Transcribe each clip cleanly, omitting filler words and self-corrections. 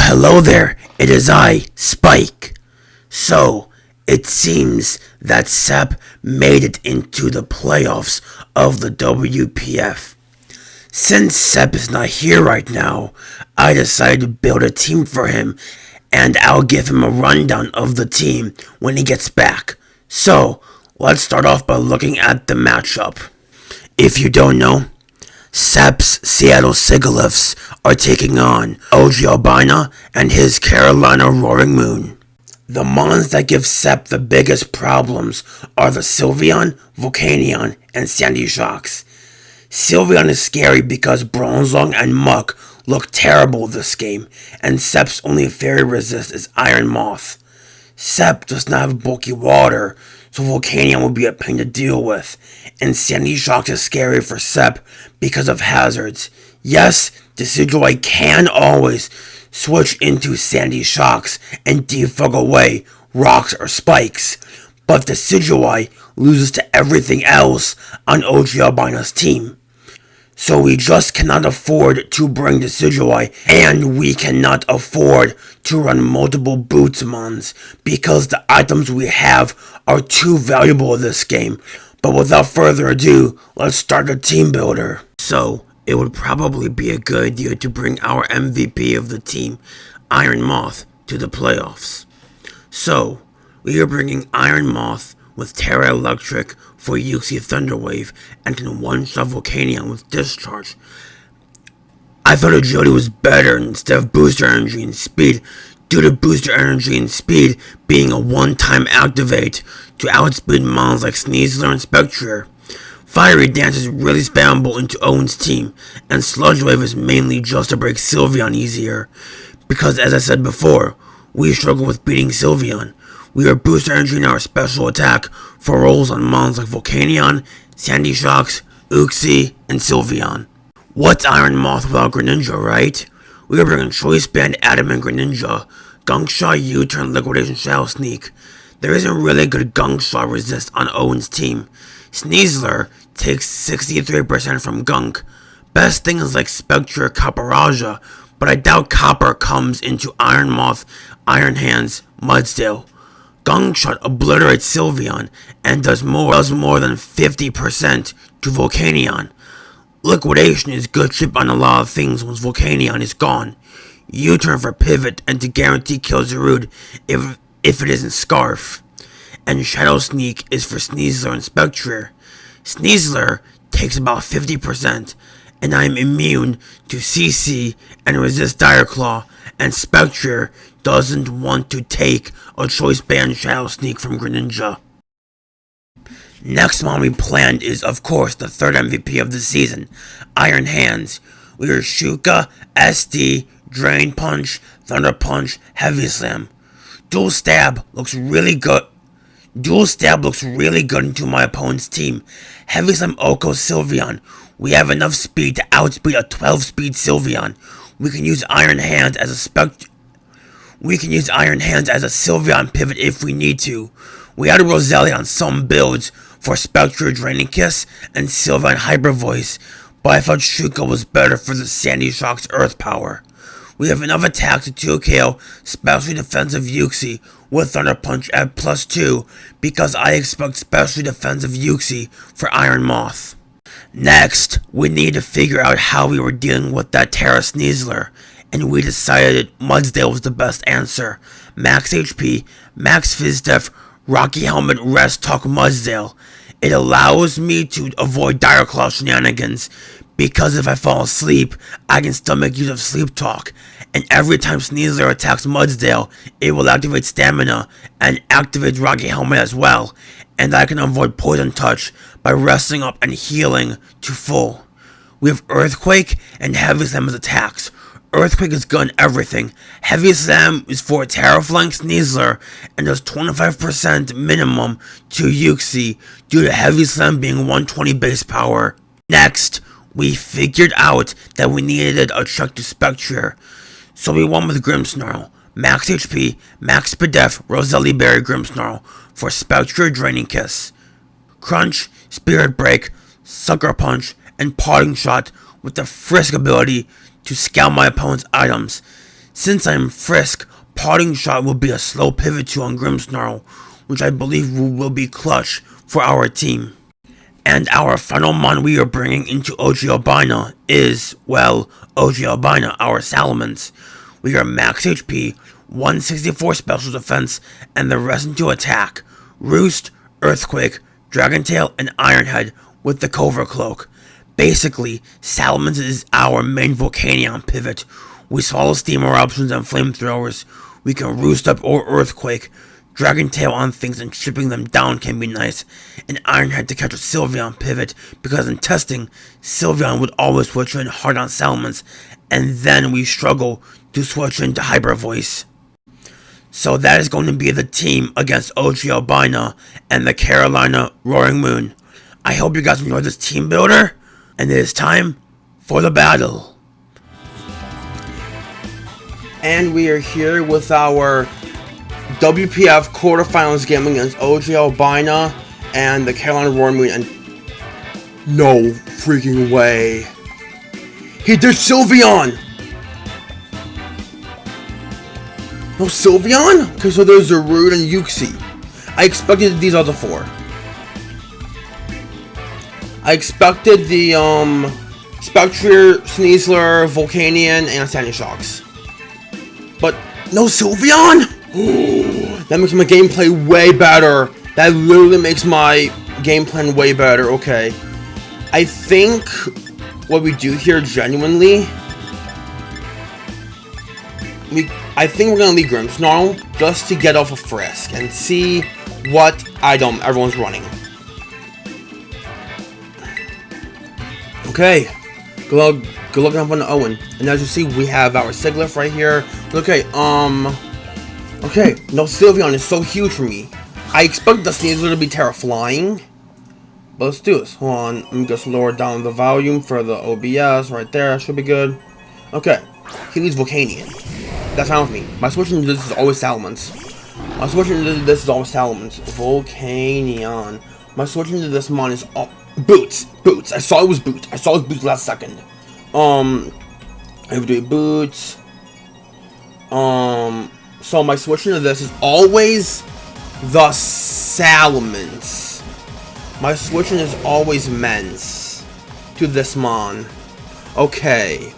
hello there. It is I, Spike. So, it seems that Sep made it into the playoffs of the WPF. Since Sep is not here right now, I decided to build a team for him, and I'll give him a rundown of the team when he gets back. So, let's start off by looking at the matchup. If you don't know, Sep's Seattle Sigaliths are taking on OG Albina and his Carolina Roaring Moon. The mons that give Sep the biggest problems are the Sylveon, Volcanion, and Sandy Shocks. Sylveon is scary because Bronzong and Muck look terrible this game, and Sep's only fairy resist is Iron Moth. Sep does not have bulky water, so Volcanion will be a pain to deal with, and Sandy Shocks is scary for Sep because of hazards. Yes, Decidueye can always switch into Sandy Shocks and defog away rocks or spikes, but Decidueye loses to everything else on OG Albina's team. So we just cannot afford to bring Decidueye, and we cannot afford to run multiple Bootsmons because the items we have are too valuable in this game. But without further ado, let's start a team builder. So, it would probably be a good idea to bring our MVP of the team, Iron Moth, to the playoffs. So, we are bringing Iron Moth with Terra Electric for Uxie Thunderwave and can one-shot Volcanion with Discharge. I thought Agility was better instead of Booster Energy and Speed, due to Booster Energy and Speed being a one-time activate to outspeed mons like Sneasler and Spectrier. Fiery Dance is really spammable into Owen's team, and Sludge Wave is mainly just to break Sylveon easier, because as I said before, we struggle with beating Sylveon. We are Booster Energy in our special attack for rolls on mons like Volcanion, Sandy Shocks, Uxie, and Sylveon. What's Iron Moth without Greninja, right? We are bringing Choice Band, Adamant Greninja, Gunk Shot, U-Turn, Liquidation, Shadow Sneak. There isn't really good Gunk Shot resist on Owen's team. Sneasler takes 63% from Gunk. Best thing is like Spectre, Copperaja, but I doubt Copper comes into Iron Moth, Iron Hands, Mudsdale. Gunk Shot obliterates Sylveon and does more than 50% to Volcanion. Liquidation is good chip on a lot of things once Volcanion is gone. U-turn for pivot and to guarantee kill Zarude if it isn't Scarf. And Shadow Sneak is for Sneasler and Spectrier. Sneasler takes about 50%, and I am immune to CC and resist Dire Claw, and Spectrier doesn't want to take a Choice Band Shadow Sneak from Greninja. Next mon we planned is, of course, the third MVP of the season, Iron Hands. We are Shuka, SD, Drain Punch, Thunder Punch, Heavy Slam. Dual Stab looks really good into my opponent's team. Heavy Slam Oko Sylveon. We have enough speed to outspeed a 12-speed Sylveon. We can use Iron Hands as a Sylveon pivot if we need to. We had a Roselia on some builds for Spectre Draining Kiss and Sylveon Hyper Voice, but I thought Shuka was better for the Sandy Shocks Earth Power. We have enough attack to 2 KO Specially Defensive Uxie with Thunder Punch at +2 because I expect Specially Defensive Uxie for Iron Moth. Next, we need to figure out how we were dealing with that Terra Sneasler, and we decided Mudsdale was the best answer. Max HP, Max Fizz Def, Rocky Helmet, Rest Talk Mudsdale. It allows me to avoid Dire Claw shenanigans, because if I fall asleep, I can still make use of Sleep Talk, and every time Sneasler attacks Mudsdale, it will activate Stamina, and activate Rocky Helmet as well, and I can avoid Poison Touch by resting up and healing to full. We have Earthquake and Heavy Slam as attacks. Earthquake is good in everything. Heavy Slam is for Terraflying Sneasler and does 25% minimum to Uxie due to Heavy Slam being 120 base power. Next, we figured out that we needed a check to Spectrier, so we went with Grimmsnarl. Max HP, Max Pidef, Roselli Berry Grimmsnarl for Spectrier Draining Kiss. Crunch, Spirit Break, Sucker Punch, and Parting Shot with the Frisk ability to scout my opponent's items. Since I'm Frisk, Parting Shot will be a slow pivot to on Grimmsnarl, which I believe will be clutch for our team. And our final mon we are bringing into OG Albina is, well, OG Albina, our Salamence. We are max HP, 164 special defense, and the rest into attack. Roost, Earthquake, Dragon Tail, and Ironhead with the Covert Cloak. Basically, Salamence is our main Volcanion pivot. We swallow Steam Eruptions and Flamethrowers. We can Roost up or Earthquake. Dragon Tail on things and chipping them down can be nice. And Ironhead to catch a Sylveon pivot, because in testing, Sylveon would always switch in hard on Salamence, and then we struggle to switch into Hyper Voice. So that is going to be the team against OG Albina and the Carolina Roaring Moon. I hope you guys enjoyed this team builder, and it is time for the battle. And we are here with our WPF quarterfinals game against OG Albina and the Carolina Roaring Moon, and no freaking way. He did Sylveon! No Sylveon? Okay, so there's Zarude and Uxie. I expected these other four. I expected the Spectre, Sneasler, Volcanion, and Sandy Shocks. But no Sylveon? That makes my gameplay way better. That literally makes my game plan way better. Okay. I think what we do here genuinely, I think we're gonna leave Grimmsnarl just to get off of Frisk and see what item everyone's running. Okay. Good luck on the Owen. And as you see, we have our Sigilyph right here. Okay, okay, no Sylveon is so huge for me. I expect the Sneasler to be Terra Flying. But let's do this. Hold on, let me just lower down the volume for the OBS right there. Should be good. Okay, he needs Volcanion. That's fine with me. My switching to this is always Salamence. My switching to this is always Salamence. Volcanion. My switching to this mon is Boots. Boots. I saw it was Boots. I saw it was Boots last second. I have to do Boots. So my switching to this is always the Salamence. My switching is always Mence to this mon. Okay.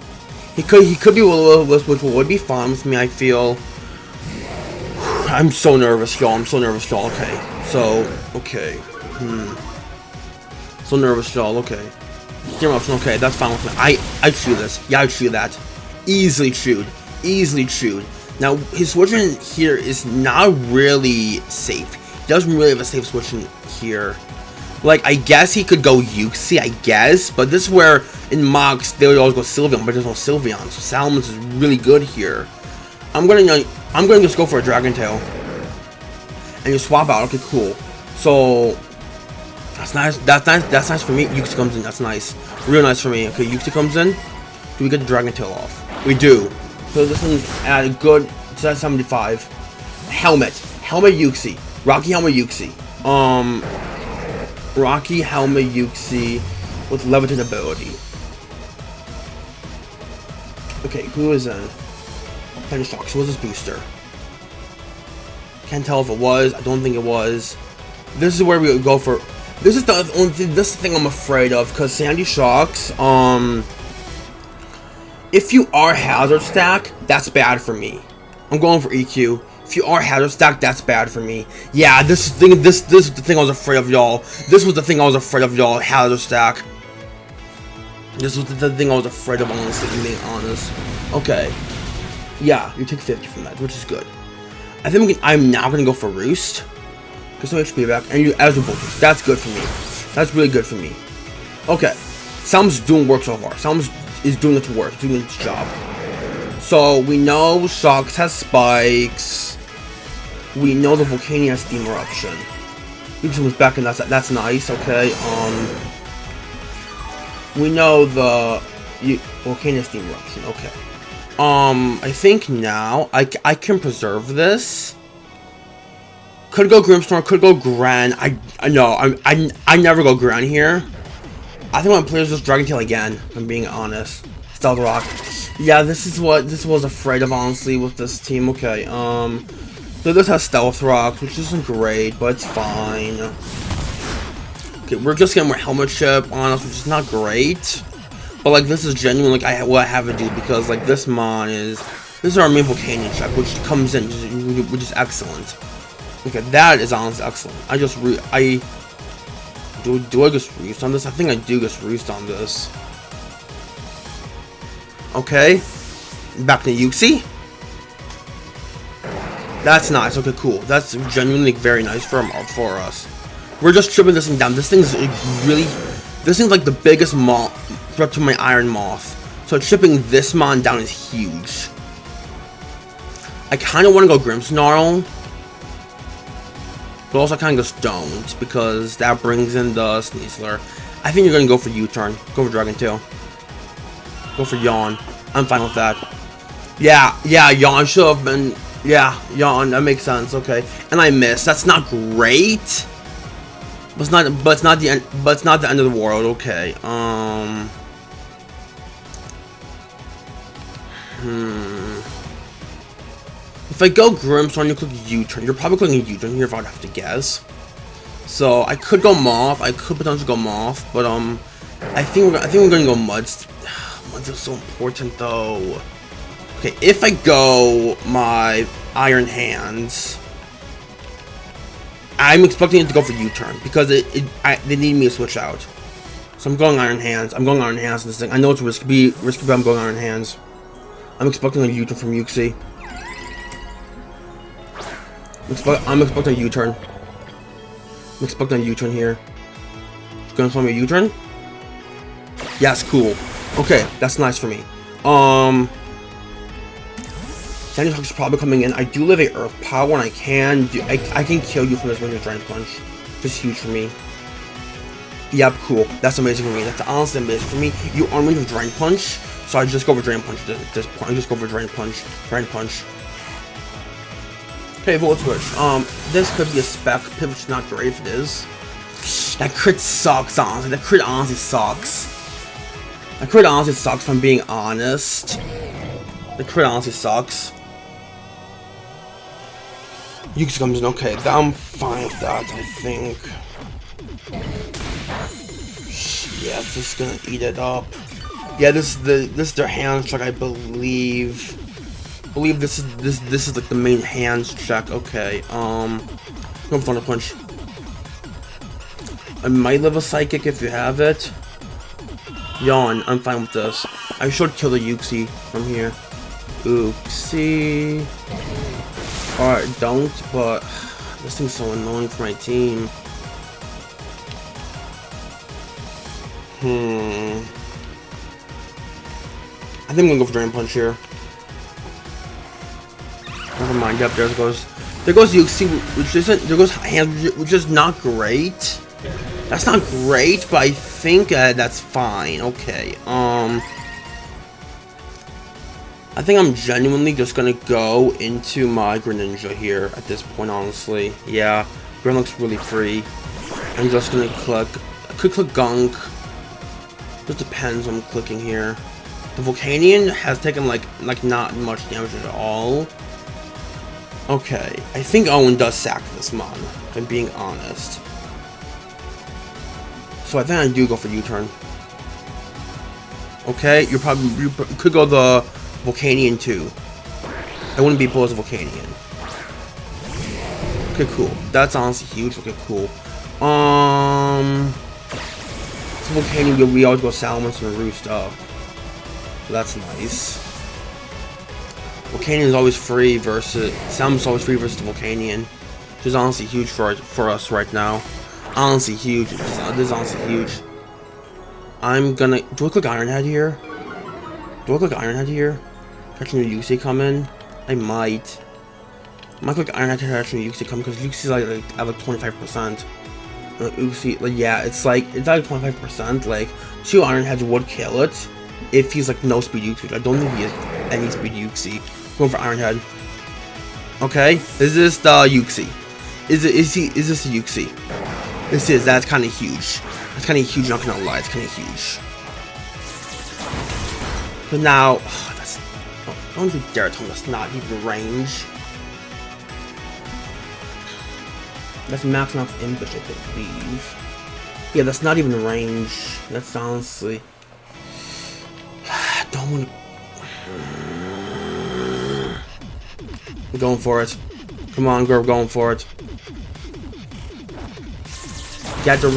He could be Will-O-Wisp, which would be fine with me, I feel. I'm so nervous, y'all. I'm so nervous, y'all. Okay. So, okay. So nervous, y'all. Okay. Okay, that's fine with me. I chew this. Yeah, I chew that. Easily chewed. Easily chewed. Now, his switching here is not really safe. He doesn't really have a safe switching here. Like, I guess he could go Uxie, I guess. But this is where, in mocks, they would always go Sylveon, but there's no Sylveon. So Salamence is really good here. I'm gonna just go for a Dragon Tail. And you swap out. Okay, cool. So that's nice. That's nice for me. Uxie comes in. That's nice. Real nice for me. Okay, Uxie comes in. Do we get the Dragon Tail off? We do. So this one's at a good 75. Helmet Uxie. Rocky Helmet Uxie. Rocky Helmet Uxie with Levitate ability. Okay, who is in? Penny Shocks. What's this booster? Can't tell if it was. I don't think it was. This is where we would go for. This is the only thing. This is the thing I'm afraid of, because Sandy Shocks. If you are Hazard Stack, that's bad for me. I'm going for EQ. If you are Hazard Stack, that's bad for me. Yeah, this is the thing I was afraid of, y'all. This was the thing I was afraid of, y'all. Hazard Stack. This was the thing I was afraid of, honestly, being honest. Okay. Yeah, you take 50 from that, which is good. I think I'm now gonna go for Roost. Get some HP back, and you as a Voltage. That's good for me. That's really good for me. Okay. Salamence is doing work so far. Salamence is doing its work, doing its job. So we know Shocks has spikes. We know the Volcanion has Steam Eruption. Uxie was back, and that's nice. Okay. We know the Volcanion has Steam Eruption. Okay. I think now I can preserve this. Could go Grimmsnarl, could go Gran. I know I never go Gran here. I think my players just Dragon Tail again, if I'm being honest. Stealth Rock. Yeah, this is what this was afraid of, honestly, with this team. Okay, so this has Stealth Rock, which isn't great, but it's fine. Okay, we're just getting more helmet chip on us, which is not great. But like, this is genuine. Like, what I have to do, because like this mon this is our main Volcanion check, which comes in, which is excellent. Okay, that is honestly excellent. I just do I just roost on this? I think I do just roost on this. Okay, back to Yuxi. That's nice. Okay, cool. That's genuinely very nice for us. We're just tripping this thing down. This thing's really, this thing's like the biggest threat to my Iron Moth. So chipping this mon down is huge. I kind of want to go Grimmsnarl, but also I kind of just don't, because that brings in the Sneasler. I think you're going to go for U-turn. Go for Dragon Tail. Go for Yawn. I'm fine with that. Yeah, Yawn should have been... Yeah, Yawn. That makes sense. Okay. And I missed. That's not great. But it's not the end of the world. Okay. If I go Grimmsnarl, you click U-turn. You're probably clicking U-turn here if I'd have to guess. So I could go Moth. I could potentially go Moth, but I think we're gonna go Muds. Muds is so important though. Okay, if I go my Iron Hands, I'm expecting it to go for U-turn because they need me to switch out. So I'm going Iron Hands. I'm going Iron Hands in this thing. I know it's risky, but I'm going Iron Hands. I'm expecting a U-turn from Yuxi. I'm expecting a U-turn. I'm expecting a U-turn here. It's gonna tell me a U-turn? Yes, cool. Okay, that's nice for me. Sandy Hook's probably coming in. I do live a Earth Power, and I can kill you from this Winter Dragon Punch. Just huge for me. Yep, cool. That's amazing for me. That's honestly amazing for me. You arm me with Dragon Punch, so I just go for Dragon Punch at this point. I just go for Dragon Punch. Dragon Punch. Okay, Volt Switch. This could be a spec pivot, which is not great if it is. That crit sucks, honestly. That crit honestly sucks. That crit honestly sucks, if I'm being honest. The crit honestly sucks. Yuxi comes in, okay. I'm fine with that, I think. Yeah, it's just gonna eat it up. Yeah, this is their hand check, I believe. This is like the main hands check. Okay, go for Thunder Punch. I might live a Psychic if you have it. Yawn, I'm fine with this. I should kill the Yuxi from here. Oopsie. Alright, don't, but this thing's so annoying for my team. I think I'm gonna go for Dragon Punch here. Never mind. Yep, there goes Yuxi, which isn't. There goes Hand, which is not great. That's not great, but I think that's fine. Okay. I think I'm genuinely just gonna go into my Greninja here at this point. Honestly, yeah, Gren looks really free. I'm just gonna click. I could click Gunk. Just depends on clicking here. The Volcanion has taken like not much damage at all. Okay, I think Owen does sack this mon, if I'm being honest. So I think I do go for U-turn. Okay, you could go the Volcanion too. I wouldn't be opposed to Volcanion. Okay, cool. That's honestly huge. Okay, cool. So Volcanion, we always go Salamence and Roost up. So that's nice. Volcanion is always free versus Salamence is always free versus the Volcanion, which is honestly huge for us right now. Honestly huge. This is honestly huge. I'm gonna. Do I click Iron Head here? Do I click Iron Head here? Catching the Yuxi come in? I might. I might click Iron Head to catch the Yuxi come, because Yuxi's like at like 25%. Yuxi, like, yeah, it's like 25%. Like 2 Iron Heads would kill it if he's like no speed Yuxi, which I don't think he has any speed Yuxi. Going for Iron Head. Okay, is this the Yuxi? Is this the Yuxi? This is. That's kind of huge. That's kind of huge. Not gonna lie, it's kind of huge. But now, that's... Don't you dare tell me that's not even range. That's max impish, I believe. Yeah, that's not even range. That's honestly... I don't want to... I'm going for it. Come on, girl, going for it. Get the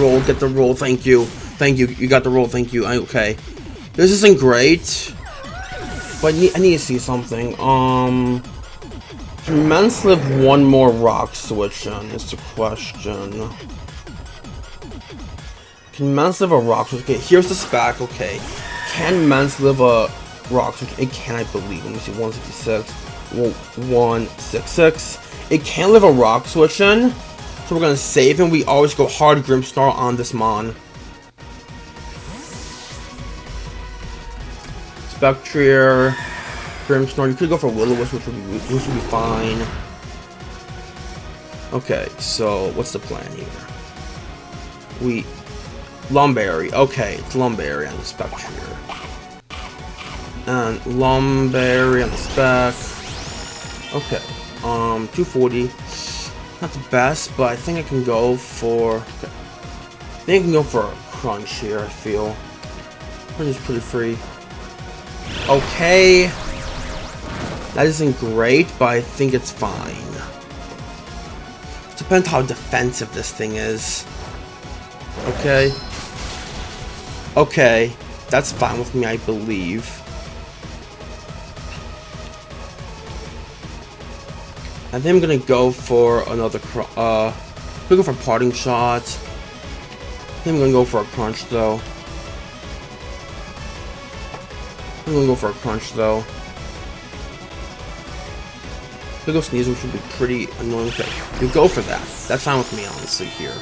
roll, thank you. Thank you, you got the roll, thank you. Okay. This isn't great. But I need to see something. Can Mence live one more rock switch on? Is the question. Can Mence live a rock switch? Okay, here's the spec, okay. Can Mence live a rock switch? It can, I believe. Let me see, 166. 166. It can live a rock switch in. So we're gonna save him. We always go hard Grimmsnarl on this Mon. Spectrier, Grimmsnarl. You could go for Will-O-Wisp, which would be fine. Okay, so what's the plan here? Lumberry. Okay, it's Lumberry on the Spectrier. And Lumberry on the spec. Okay, 240. Not the best, but I think I can go for... Okay. I think I can go for a crunch here, I feel. Crunch is pretty free. Okay. That isn't great, but I think it's fine. Depends how defensive this thing is. Okay. Okay. That's fine with me, I believe. I think I'm gonna go for another I'm gonna go for a parting shot. I think I'm gonna go for a crunch though. I'm gonna go for a crunch though. I'm gonna go sneeze, which would be pretty annoying. Okay, we go for that. That's fine with me, honestly, here.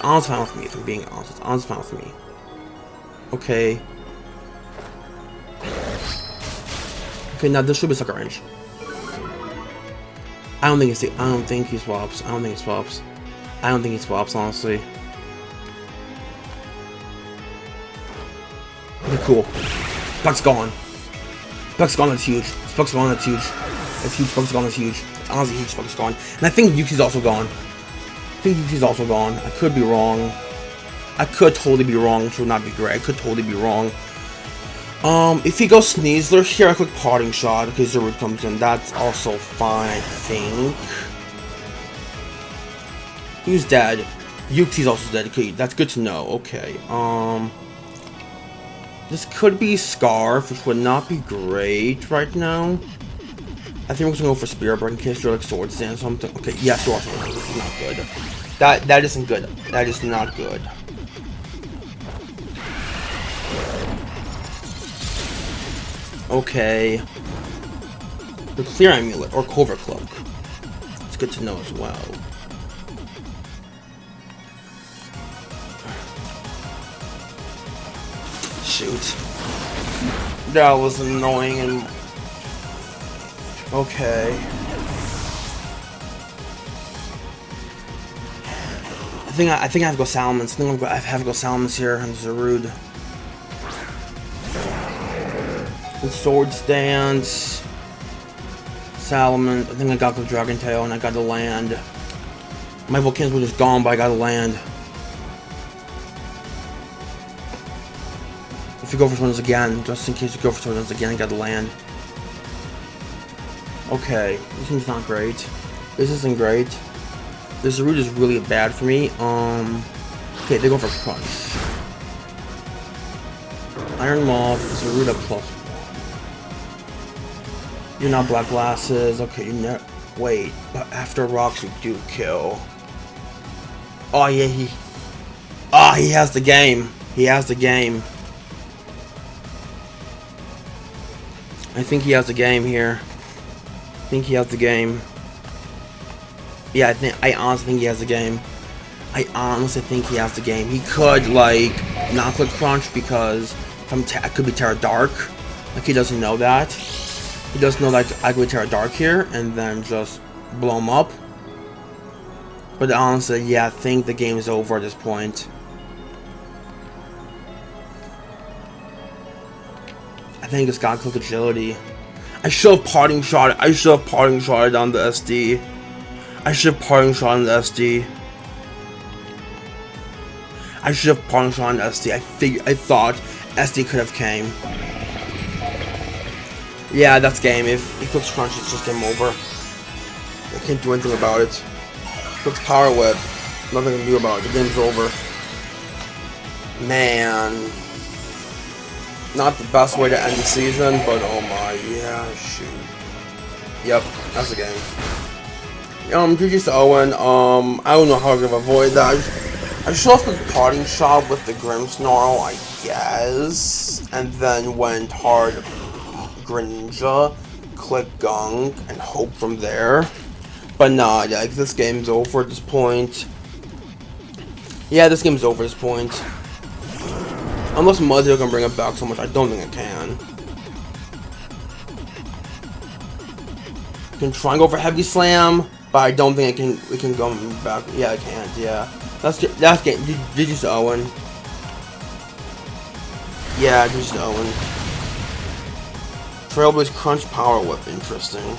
Honestly fine with me, if I'm being honest. It's honestly fine with me. Okay. Okay, now this should be sucker range. I don't think he swaps. I don't think he swaps, honestly. Okay, cool. Buck's gone. Buck's gone, that's huge. Buck's gone, that's huge. That's huge, Buck's gone, that's huge. It's honestly huge, Buck's gone. And I think Yuki's also gone. I could be wrong. I could totally be wrong, which would not be great. I could totally be wrong. If he goes Sneasler here, I click Parting Shot because the root comes in. That's also fine, I think. Who's dead? Yuki's also dead. Okay, that's good to know. Okay, this could be Scarf, which would not be great right now. I think we're just gonna go for Spirit Break in case you're like Sword Stand or something. Okay, yeah, Sword Stand. This is not good. That isn't good. That is not good. Okay. The Clear Amulet or Cover Cloak. It's good to know as well. Shoot. That was annoying and okay. I think I have to go Salamence. I have to go Salamence here and Zarude. With Sword Stance, Salamence. I think I got the Dragon Tail and I got the land. My Volcanics were just gone, but I got the land. If you go for Swords again, just in case you go for Swords again, I got the land. Okay, this one's not great. This isn't great. This route is really bad for me. Okay, they go for Crunch. Iron Moth is a route of +1. You're not Black Glasses. Okay, you never. Wait, but after rocks, you do kill. Oh yeah, he has the game. He has the game. I think he has the game here. I think he has the game. Yeah, I honestly think he has the game. I honestly think he has the game. He could like not click Crunch because I could be Terra Dark. Like he doesn't know that. He doesn't know that I could be Terra Dark here and then just blow him up. But honestly, yeah, I think the game is over at this point. I think it's got quick agility. I should have parting shot it. I should have parting shot it on the SD. I should have parting shot on the SD. I should have parting shot on the SD. I thought SD could have came. Yeah, that's game. If he clicks crunch, it's just game over. I can't do anything about it. Clicks power whip. Nothing to do about it. The game's over. Man. Not the best way to end the season, but oh my, yeah, shoot. Yep, that's the game. GG's to Owen. I don't know how I'm gonna avoid that. I should have the parting shot with the Grimmsnarl, I guess. And then went hard Greninja, click Gunk, and hope from there. But nah, yeah, like, this game's over at this point. Yeah, this game's over at this point. Unless Mudtail can bring it back so much, I don't think it can. Can try and go for Heavy Slam, but I don't think it can go back. Yeah, it can't. Yeah, that's game. GG's to Owen. Yeah, GG's to Owen. Trailblaze Crunch Power Whip. Interesting.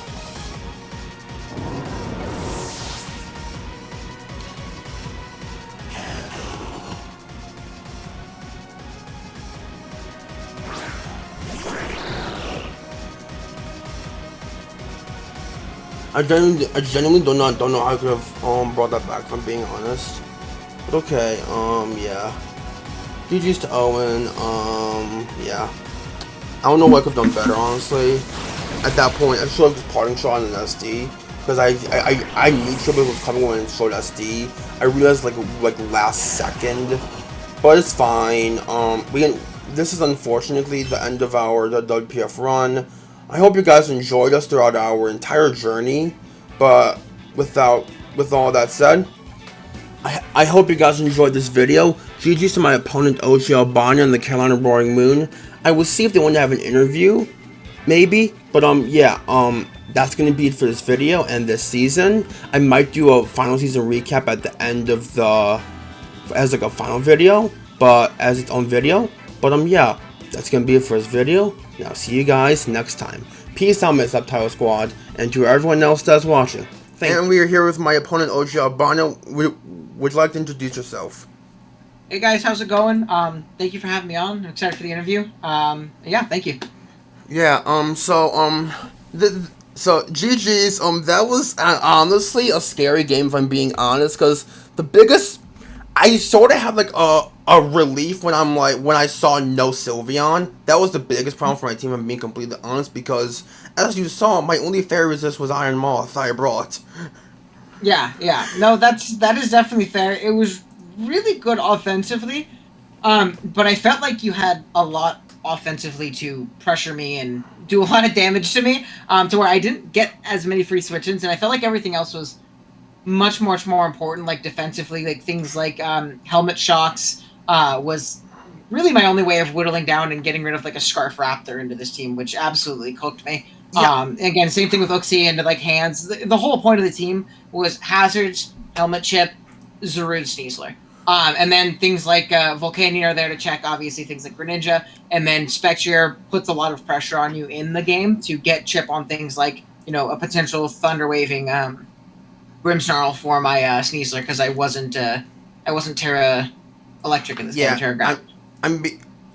I genuinely do not know how I could have brought that back, if I'm being honest. But okay, yeah. GG's to Owen, yeah. I don't know what I could have done better, honestly. At that point, I should have just parting shot on an SD, because I knew Triple was coming when it showed SD. I realized like last second, but it's fine. This is unfortunately the end of our WPF run. I hope you guys enjoyed us throughout our entire journey, but with all that said, I hope you guys enjoyed this video. GG's to my opponent OG Albania and the Carolina Roaring Moon. I will see if they want to have an interview, maybe, but yeah, that's gonna be it for this video and this season. I might do a final season recap at the end of as like a final video, but as its own video. But yeah, that's gonna be it for this video. Now see you guys next time. Peace out, my Subtitle Squad, and to everyone else that's watching. And we are here with my opponent OG Albano. Would you like to introduce yourself? Hey guys, how's it going? Thank you for having me on. I'm excited for the interview. Yeah, thank you. Yeah, so GG's, that was honestly a scary game if I'm being honest, because I sort of had like a relief when I saw no Sylveon. That was the biggest problem for my team, if I'm being completely honest, because as you saw, my only fairy resist was Iron Moth I brought. Yeah. No, that is definitely fair. It was really good offensively, but I felt like you had a lot offensively to pressure me and do a lot of damage to me, to where I didn't get as many free switch-ins, and I felt like everything else was much more important, like defensively, like things like helmet shocks was really my only way of whittling down and getting rid of like a Scarf Raptor into this team, which absolutely cooked me. Yeah. Again, same thing with Uxie and like hands. The whole point of the team was Hazards, Helmet Chip, Zarude, Sneasler. And then things like Volcanion are there to check, obviously, things like Greninja. And then Spectre puts a lot of pressure on you in the game to get chip on things like, a potential Thunder Waving Grimmsnarl for my Sneasler, because I wasn't Terra Electric in this game. Terra Ground.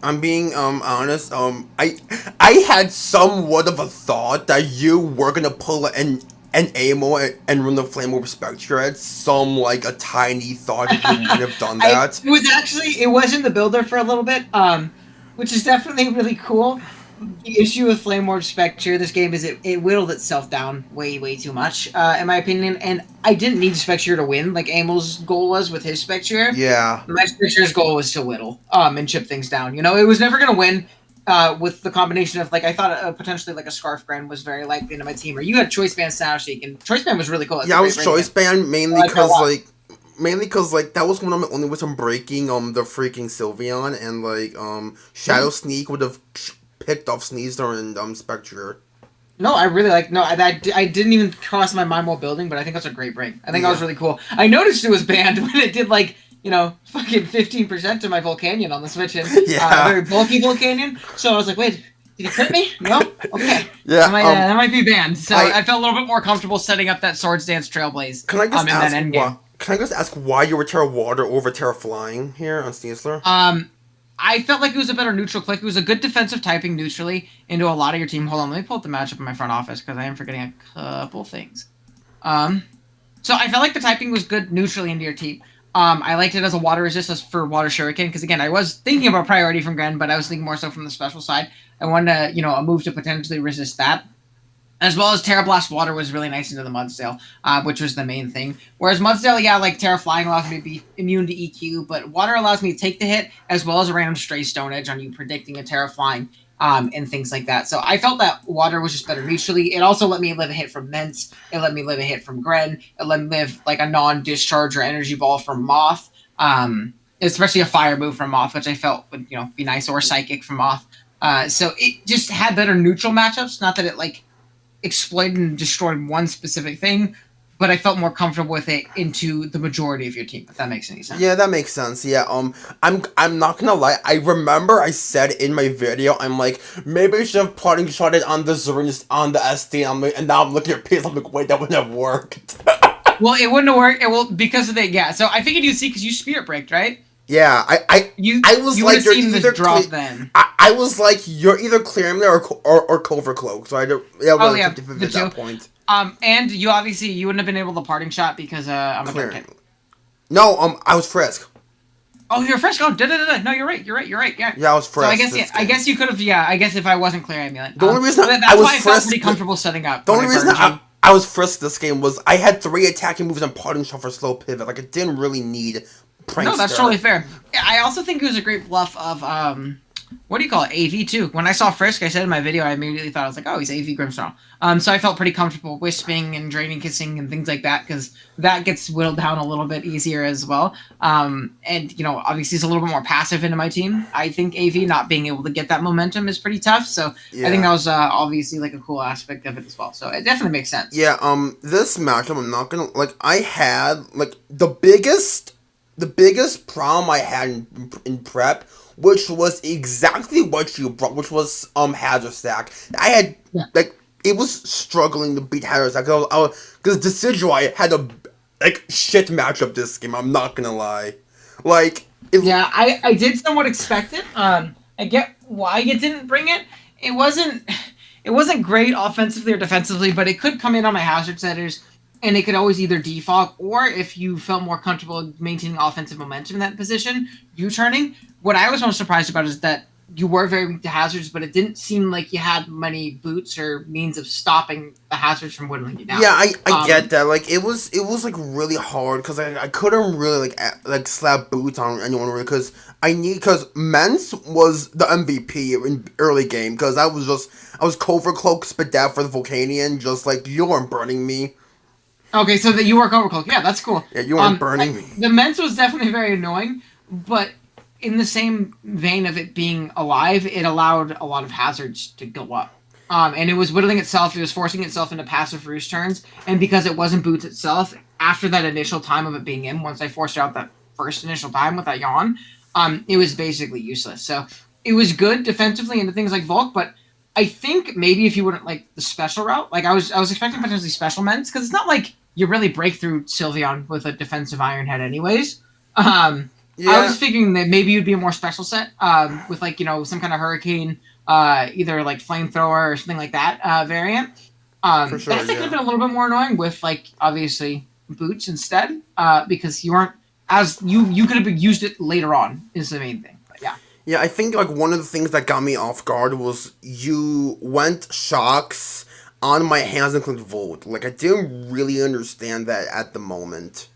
I'm being honest. I had somewhat of a thought that you were gonna pull an Amo and run the Flame Orb Spectre. I had a tiny thought that you would have done that. It was in the builder for a little bit, which is definitely really cool. The issue with Flame Orb Spectre this game is it whittled itself down way too much, in my opinion, and I didn't need Spectre to win like Amo's goal was with his Spectre. Yeah. My Spectre's goal was to whittle, and chip things down. It was never going to win with the combination of, I thought potentially like a Scarf Grand was very likely into my team, or you had Choice Band Soundshake, and Choice Band was really cool. Yeah, I was Choice Band mainly because, that was one of my only ways I'm breaking, the freaking Sylveon, and, Shadow Sneak would have picked off Sneasler and Spectre. No, I really I didn't even cross my mind while building, but I think that's a great break. I think that was really cool. I noticed it was banned when it did fucking 15% to my Volcanion on the Switch, and very bulky Volcanion. So I was like, wait, Did he crit me? No? Okay. Yeah, That might be banned. So I- I felt a little bit more comfortable setting up that Swords Dance Trailblaze Can I just in that end game. Can I just ask why you were Terra Water over Terra Flying here on Steelsler? I felt like it was a better neutral click. It was a good defensive typing neutrally into a lot of your team. Hold on, let me pull up the matchup in my front office because I am forgetting a couple things. So I felt like the typing was good neutrally into your team. I liked it as a water resist as for water shuriken because again I was thinking about priority from Gren, but I was thinking more so from the special side. I wanted to, a move to potentially resist that. As well as Terra Blast Water was really nice into the Mudsdale, which was the main thing. Whereas Mudsdale, yeah, like Terra Flying allows me to be immune to EQ, but Water allows me to take the hit as well as a random stray Stone Edge on you predicting a Terra Flying and things like that. So I felt that Water was just better neutrally. It also let me live a hit from Mence. It let me live a hit from Gren. It let me live like a non-discharge or energy ball from Moth. Especially a fire move from Moth, which I felt would, be nice, or Psychic from Moth. So it just had better neutral matchups. Not that it like exploited and destroyed one specific thing, but I felt more comfortable with it into the majority of your team, if that makes any sense. Yeah, that makes sense. Yeah, I'm not gonna lie. I remember I said in my video, I'm like, maybe I should have parting shot it on the Zerun, on the SD, and now I'm looking at PS, I'm like, wait, that wouldn't have worked. Well, it wouldn't have worked. It will because of the So I figured you'd see because you Spirit Breaked, right? Yeah, I was like, you're either drop then. I was like, you're either clearing there or Clover Cloak. So I don't. Yeah, oh yeah, 50-50 at that point. And you obviously you wouldn't have been able to parting shot because I'm a clearing. No, I was Frisk. Oh, you're Frisk. Oh, no, you're right. Yeah. Yeah, I was Frisk. So I guess you could have. Yeah, I guess if I wasn't clear amulet. The only reason I was why I felt pretty comfortable setting up. The only reason I was Frisk this game was I had 3 attacking moves and parting shot for slow pivot. Like it didn't really need. Prankster. No, that's totally fair. I also think it was a great bluff of what do you call it? AV too. When I saw Frisk, I said in my video, I immediately thought I was like, oh, he's AV Grimsnarl. So I felt pretty comfortable wisping and draining kissing and things like that because that gets whittled down a little bit easier as well. And obviously it's a little bit more passive into my team. I think AV not being able to get that momentum is pretty tough. So yeah. I think that was obviously like a cool aspect of it as well. So it definitely makes sense. Yeah. This matchup, I'm not gonna like. I had like the biggest problem I had in prep, which was exactly what you brought, which was Hazard Stack. I had it was struggling to beat Hazard Stack because Decidueye had a shit matchup this game. I'm not gonna lie, I did somewhat expect it. I get why you didn't bring it. It wasn't great offensively or defensively, but it could come in on my hazard setters. And it could always either defog, or if you felt more comfortable maintaining offensive momentum in that position, U-turning. What I was most surprised about is that you were very weak to hazards, but it didn't seem like you had many boots or means of stopping the hazards from whittling you down. Yeah, I get that. Like it was like really hard because I couldn't really slap boots on anyone really because Mence was the MVP in early game because I was Covert Cloak spit that for the Volcanion, just like you weren't burning me. Okay, so that you work Overcloak. Yeah, that's cool. Yeah, you weren't burning me. The Mence was definitely very annoying, but in the same vein of it being alive, it allowed a lot of hazards to go up. And it was whittling itself. It was forcing itself into passive roost turns. And because it wasn't boots itself, after that initial time of it being in, once I forced out that first initial time with that yawn, it was basically useless. So it was good defensively into things like Volk, but I think maybe if you wouldn't like the special route, like I was expecting potentially special Mence, because it's not like you really break through Sylveon with a defensive Iron Head anyways. I was figuring that maybe you'd be a more special set with some kind of Hurricane, either like Flamethrower or something like that variant. For sure, I think it would have been a little bit more annoying with obviously Boots instead because you weren't as you could have used it later on is the main thing. But yeah. Yeah, I think one of the things that got me off guard was you went Shocks on my hands and clicked Volt. I didn't really understand that at the moment.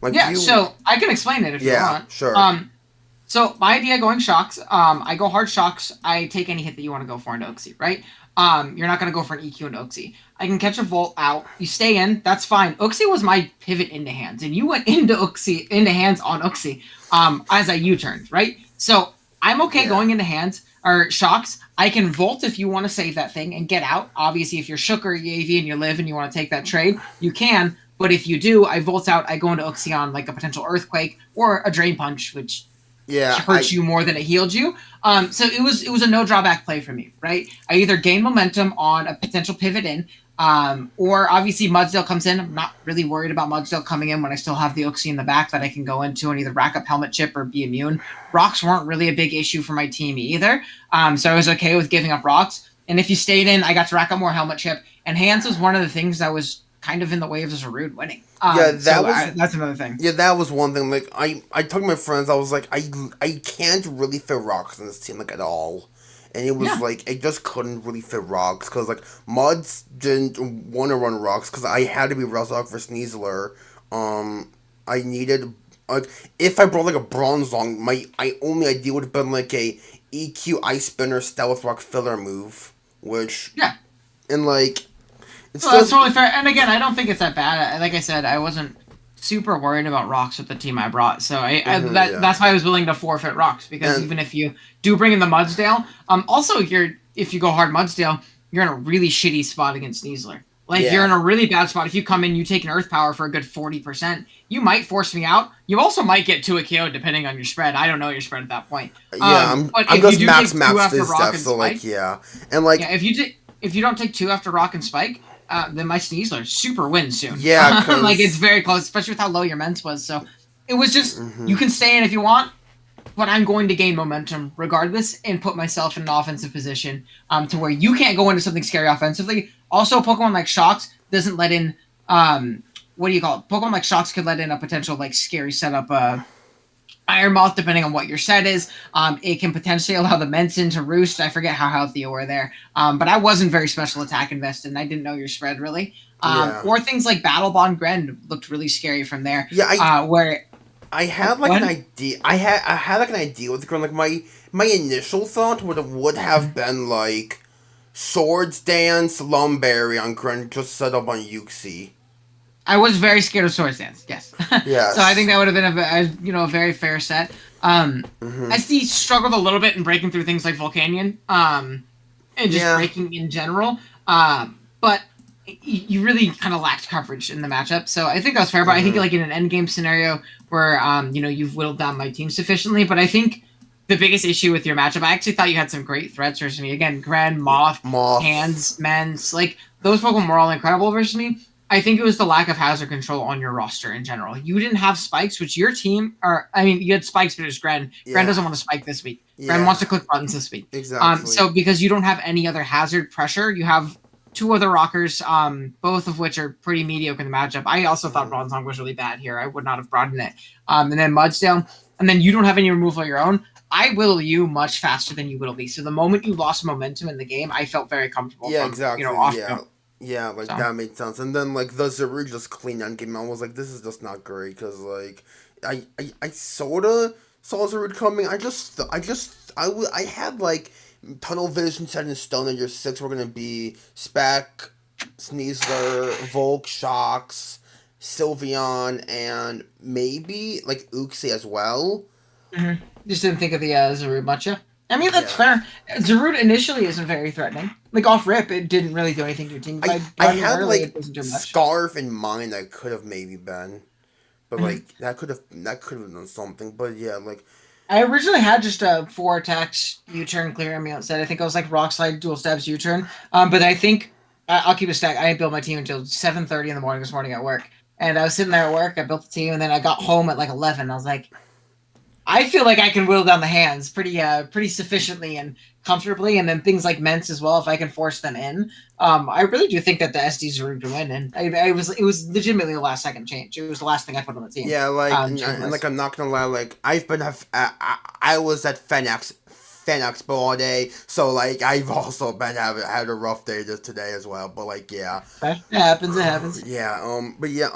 So I can explain it if you want. Yeah, sure. So my idea going Shocks, I go hard Shocks, I take any hit that you want to go for into Uxie, right? You're not going to go for an EQ into Uxie. I can catch a Volt out, you stay in, that's fine. Uxie was my pivot into hands, and you went into hands on Uxie as I U-turned, right? So I'm okay going into hands, or Shocks. I can Volt if you want to save that thing and get out. Obviously, if you're Shook or EAV and you live and you want to take that trade, you can. But if you do, I Volt out, I go into Uxie on a potential Earthquake or a Drain Punch, which Yeah, hurt you more than it healed you. So it was a no drawback play for me, right? I either gain momentum on a potential pivot in, or obviously Mudsdale comes in. I'm not really worried about Mudsdale coming in when I still have the Uxie in the back that I can go into and either rack up helmet chip or be immune. Rocks weren't really a big issue for my team either, so I was okay with giving up rocks. And if you stayed in, I got to rack up more helmet chip. And hands was one of the things that was kind of in the way of Zarude winning. That's another thing. Yeah, that was one thing. Like I talked to my friends. I was like, I can't really fit rocks in this team like at all, and it was like I just couldn't really fit rocks because like Muds didn't want to run rocks because I had to be Ruzlocke for Sneasler. I needed like if I brought like a bronze long, my only idea would have been like a EQ Ice Spinner Stealth Rock filler move, which and like. That's totally fair. And again, I don't think it's that bad. Like I said, I wasn't super worried about rocks with the team I brought. So that's why I was willing to forfeit rocks because even if you do bring in the Mudsdale, also if you go hard Mudsdale, you're in a really shitty spot against Sneasler. Like you're in a really bad spot. If you come in, you take an Earth Power for a good 40%. You might force me out. You also might get to a KO depending on your spread. I don't know your spread at that point. I'm just max this stuff. So like and like if you don't take 2 after Rock and Spike. Then my Sneasler super wins soon. Yeah, like it's very close, especially with how low your Mence was. So it was just you can stay in if you want, but I'm going to gain momentum regardless and put myself in an offensive position to where you can't go into something scary offensively. Also, Pokemon like Shocks doesn't let in what do you call it? Pokemon like Shocks could let in a potential like scary setup. Iron Moth, depending on what your set is. It can potentially allow the Menson to roost. I forget how healthy you were there. But I wasn't very special attack invested, and I didn't know your spread, really. Or things like Battle Bond Gren looked really scary from there. Yeah, where I had like an idea. I had like an idea with Gren. Like my initial thought would have been like Swords Dance, Lumberry on Gren, just set up on Uxie. I was very scared of Swords Dance, yes. Yes. So I think that would have been a very fair set. SD struggled a little bit in breaking through things like Volcanion, and just breaking in general. But you really kind of lacked coverage in the matchup. So I think that was fair. But I think like in an endgame scenario where you've whittled down my team sufficiently. But I think the biggest issue with your matchup, I actually thought you had some great threats versus me. Again, Gren, Moth, Hands, Mence, like those Pokemon were all incredible versus me. I think it was the lack of hazard control on your roster in general. You didn't have spikes, which your team you had spikes, but it was Gren. Gren doesn't want to spike this week. Gren wants to click buttons this week. Exactly. So because you don't have any other hazard pressure, you have 2 other rockers, both of which are pretty mediocre in the matchup. I also thought Bronzong was really bad here. I would not have brought in it. And then Mudsdale, and then you don't have any removal of your own. I whittle you much faster than you whittle me. So the moment you lost momentum in the game, I felt very comfortable. Exactly. Yeah, like that made sense. And then like the Zarude just clean end game. I was like, this is just not great because like I sort of saw Zarude coming. I had like tunnel vision set in stone that your 6 were gonna be Spec, Sneasler, Volk, Shocks, Sylveon, and maybe like Uxie as well. Just didn't think of the Zarude much, yeah. I mean, that's fair. Zarude initially isn't very threatening. Like, off rip, it didn't really do anything to your team. I had, like, Scarf in mind that could have maybe been. But, like, that could have done something. But, yeah, like... I originally had just a 4 attacks U-turn clear me outside. I think I was, like, Rock Slide, Dual Stabs, U-turn. But I think... I'll keep a stack. I didn't build my team until 7:30 in the morning this morning at work. And I was sitting there at work, I built the team, and then I got home at, like, 11. I was like... I feel like I can whittle down the hands pretty sufficiently and comfortably, and then things like Mence as well, if I can force them in. I really do think that the SDs are going to win, and it was legitimately the last second change. It was the last thing I put on the team. Yeah, like, and like I'm not gonna lie, like I was at Fan all day, so like I've also had a rough day today as well. But like it happens. Yeah, but yeah,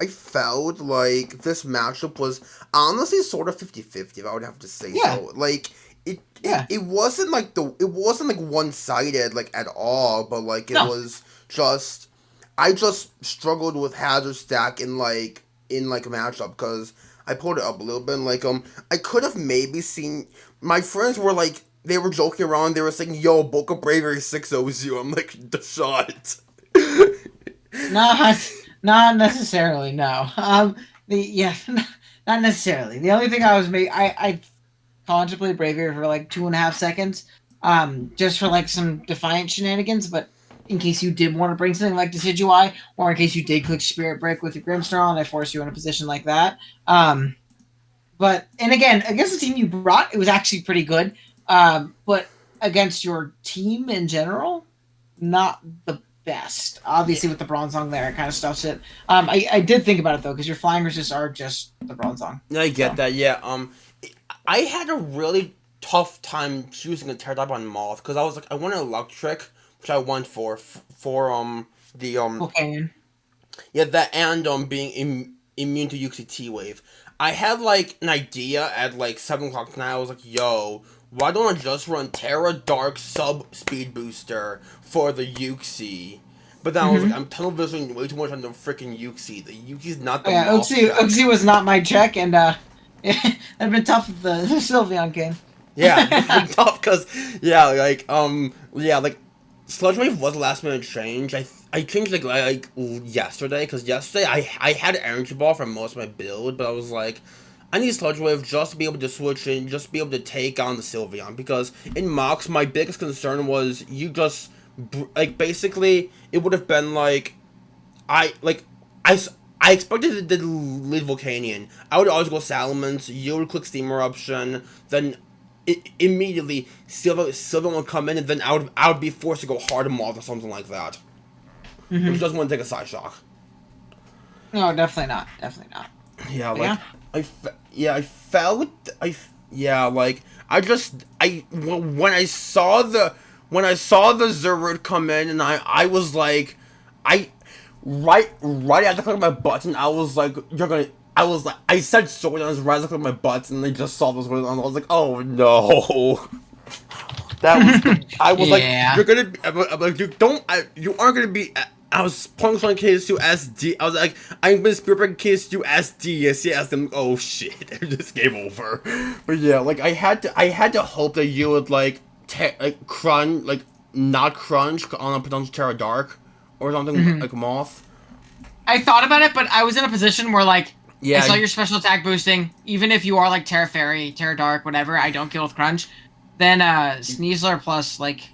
I felt like this matchup was honestly sort of 50-50, if I would have to say so. Like it wasn't like one-sided like at all, but like it was just I just struggled with hazard stack in a matchup because I pulled it up a little bit and like I could have maybe seen my friends were like they were joking around, they were saying, yo, Boca Bravery 6-0s you. I'm like, the shot. Not necessarily, no. That's Not necessarily. The only thing I was I contemplated Braviary for like 2.5 seconds, just for like some defiant shenanigans, but in case you did want to bring something like Decidueye, or in case you did click Spirit Break with your Grimmsnarl and I forced you in a position like that. But and again, against the team you brought, it was actually pretty good. But against your team in general, not the best. Obviously, with the Bronzong there, it kind of stuffs it. I did think about it though, because your flying resist are just the Bronzong. I get that. Yeah. I had a really tough time choosing a Pterodactyl on Moth because I was like, I want an Electric, which I went for the Volcanion. yeah, that and being immune to UCT wave. I had like an idea at like 7 o'clock tonight. I was like, yo, why don't I just run Terra Dark sub speed booster for the Uxie? But then I was like, I'm tunnel visioning way too much on the freaking Uxie. The Uxie's not the Uxie was not my check, and it'd been tough if the Sylveon came. Yeah, it's been tough because like Sludge Wave was a last minute change. I changed like yesterday because yesterday I had Energy Ball for most of my build, but I was like, I need Sludge Wave just to be able to switch in, just to be able to take on the Sylveon, because in Mox my biggest concern was you just basically it would have been like I expected to lead Volcanion. I would always go Salamence, you would click Steam Eruption, then immediately Sylveon would come in, and then I would be forced to go hard Moth or something like that. Which doesn't want to take a side shock. No, definitely not. Definitely not. Yeah, But like when I saw the Zerud come in, and I was like, right after clicking my button, I was like, I said sword, and I was right after clicking my button, and I just saw those words, and I was like, oh no. That was I was Yeah. like, you're gonna be, I'm like, you aren't gonna be. I was puncturing KSU SD. I was like, I'm gonna Spirit Break KSU SD. Yes, I'm oh shit, this game over. But yeah, like I had to hope that you would like crunch, like not crunch on a potential Terra Dark or something like Moth. I thought about it, but I was in a position where like Yeah, I saw your special attack boosting. Even if you are like Terra Fairy, Terra Dark, whatever, I don't kill with crunch. Then Sneasler plus like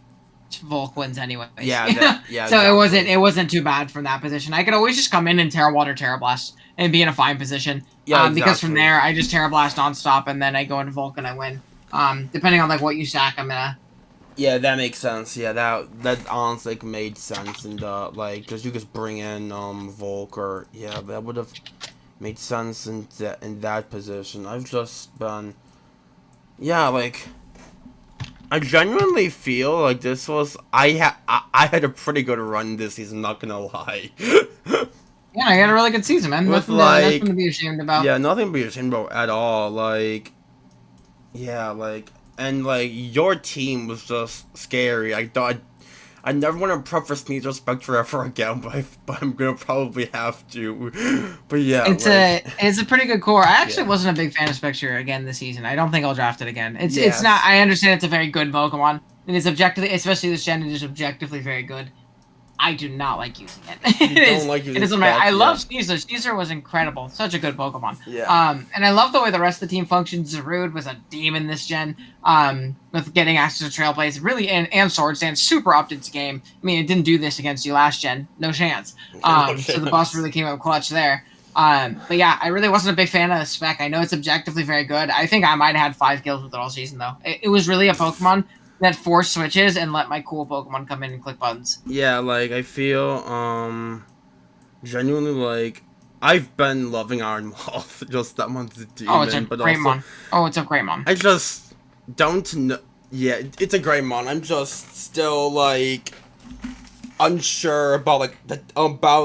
Volk wins anyway. Yeah, so exactly. it wasn't too bad from that position. I could always just come in and Terra Water, Terra Blast, and be in a fine position. Yeah, Because from exactly. there I just Terra Blast nonstop, and then I go into Volk and I win. Depending on like what you stack, I'm gonna. Yeah, that makes sense. Yeah, that honestly made sense, and like, cause you just bring in Volk, or yeah, that would have made sense in that position. I've just been, yeah, like, I genuinely feel like this was I had a pretty good run this season. Not gonna lie. Yeah, I had a really good season, man. With Nothing to be ashamed about. yeah, nothing to be ashamed about at all. Like, yeah, like, and like your team was just scary. I thought I never want to prep for Sneasel Spectre ever again, but I'm gonna probably have to. But yeah, It's a pretty good core. I actually wasn't a big fan of Spectre again this season. I don't think I'll draft it again. It's not. I understand it's a very good Pokemon, and it's objectively, especially this gen, it is objectively very good. I do not like using it. It is. I love Sneasler. Sneasler was incredible. Such a good Pokemon. Yeah. And I love the way the rest of the team functions. Zarude was a demon this gen. With getting access to Trailblaze, really, and Sword Dance, super upped its game. I mean, it didn't do this against you last gen. No chance. So the boss really came up clutch there. But yeah, I really wasn't a big fan of the spec. I know it's objectively very good. I think I might have had 5 kills with it all season, though. It was really a Pokemon that forced switches and let my cool Pokemon come in and click buttons. Yeah, like, I feel, genuinely, like, I've been loving Iron Moth, just that one's a demon, Oh, it's a great mon. Oh, it's a great mon. I just don't know. Yeah, it's a great mon. I'm just still, like, unsure about,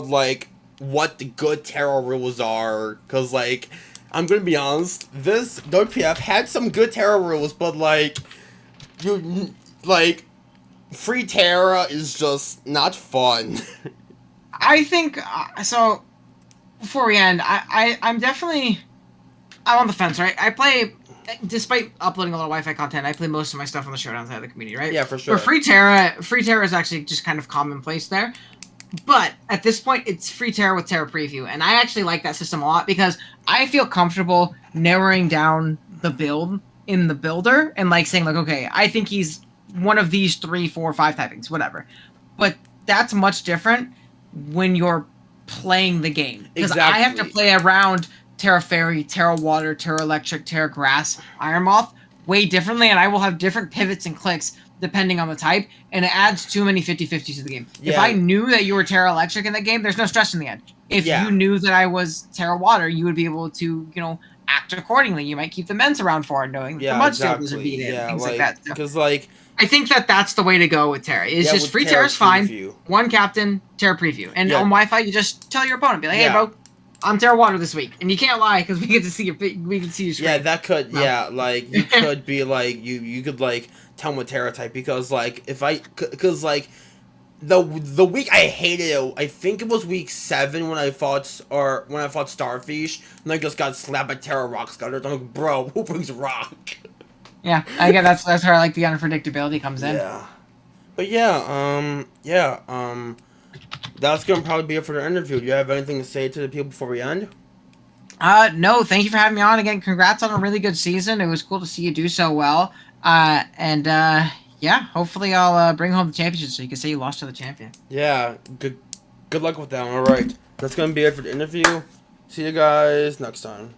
like, what the good Terra rules are, because, like, I'm gonna be honest, this WPF had some good Terra rules, but, like, free Terra is just not fun. I think so. Before we end, I'm definitely I'm on the fence, right? I play, despite uploading a lot of Wi-Fi content, I play most of my stuff on the Showdown side of the community, right? Yeah, for sure. But free Terra is actually just kind of commonplace there. But at this point, it's free Terra with Terra Preview, and I actually like that system a lot because I feel comfortable narrowing down the build in the builder and like saying like, okay, I think he's one of these 3, 4, 5 typings, whatever. But that's much different when you're playing the game because I have to play around Terra Fairy, Terra Water, Terra Electric, Terra Grass, Iron Moth way differently, and I will have different pivots and clicks depending on the type, and it adds too many 50-50s to the game. Yeah. If I knew that you were Terra Electric in that game, there's no stress in the end. If you knew that I was Terra Water, you would be able to, act accordingly. You might keep the Ments around for it, knowing the Mudsteel doesn't beat it, things like that. Because, I think that that's the way to go with Terra. It's just free Terra's fine, one captain, Terra Preview. And on Wi-Fi, you just tell your opponent, be like, hey, bro, I'm Terra Water this week. And you can't lie, because we can see your screen. Yeah, that could, you could be, you could, tell him what Terra type, because, the week I hated it, I think it was week 7 when I fought Starfish, and I just got slapped by Terra Rock Scudder. I'm like, bro, who brings rock? Yeah, I guess that's where the unpredictability comes in. Yeah. But that's gonna probably be it for the interview. Do you have anything to say to the people before we end? No, thank you for having me on again. Congrats on a really good season. It was cool to see you do so well. Hopefully I'll bring home the championship so you can say you lost to the champion. Yeah, good luck with that one. Alright, that's gonna be it for the interview. See you guys next time.